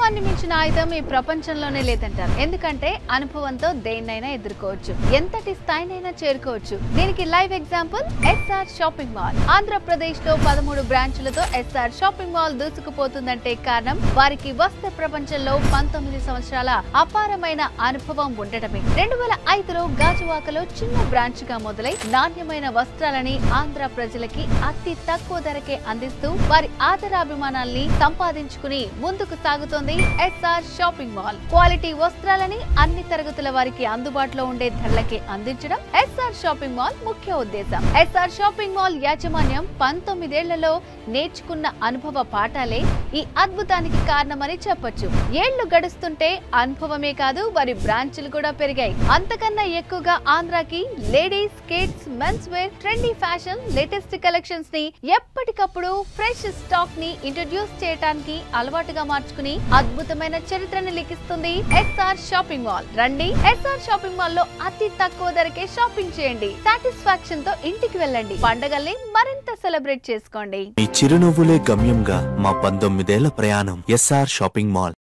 అనుభవాన్ని మించిన ఆయుధం ఈ ప్రపంచంలోనే లేదంటారు. ఎందుకంటే అనుభవంతో దేన్నైనా ఎదుర్కోవచ్చు, ఎంతటి స్థాయినైనా చేరుకోవచ్చు. దీనికి live example SR shopping mall. Andhra Pradesh లో 13 బ్రాంచులతో ఎస్ఆర్ షాపింగ్ మాల్ దూసుకుపోతుందంటే కారణం వారికి వస్త్ర ప్రపంచంలో 19 సంవత్సరాల అపారమైన అనుభవం ఉండటమే. 2005లో గాజువాకలో చిన్న బ్రాంచ్ గా మొదలై నాణ్యమైన వస్త్రాలని ఆంధ్ర ప్రజలకి అతి తక్కువ ధరకే అందిస్తూ వారి ఆదరాభిమానాల్ని సంపాదించుకుని ముందుకు సాగుతోంది ఎస్ఆర్ షాపింగ్ మాల్. క్వాలిటీ వస్త్రాలని అన్ని తరగతుల వారికి అందుబాటులో ఉండే ధరలకే అందించడం ఎస్ఆర్ షాపింగ్ మాల్ ముఖ్య ఉద్దేశం. ఎస్ఆర్ షాపింగ్ మాల్ యాజమాన్యం 19 ఏళ్లలో నేర్చుకున్న అనుభవ పాఠాలే ఈ అద్భుతానికి కారణమని చెప్పొచ్చు. ఏళ్లు గడుస్తుంటే అనుభవమే కాదు వారి బ్రాంచ్లు కూడా పెరిగాయి. అంతకన్నా ఎక్కువగా ఆంధ్రాకి ladies, kids, mens wear, trendy fashion, latest collections ని ఎప్పటికప్పుడు ఫ్రెష్ స్టాక్ ని ఇంట్రడ్యూస్ చేయడానికి అలవాటుగా మార్చుకుని అద్భుతమైన చరిత్రను లిఖిస్తుంది ఎస్ఆర్ షాపింగ్ మాల్. రండి, ఎస్ఆర్ షాపింగ్ మాల్ లో అతి తక్కువ ధరకే షాపింగ్ చేయండి. సాటిస్ఫాక్షన్ తో ఇంటికి వెళ్ళండి. పండగల్ని మరింత సెలబ్రేట్ చేసుకోండి. మీ చిరునవ్వులే గమ్యంగా మా 19 ఏళ్ల ప్రయాణం. SR shopping mall.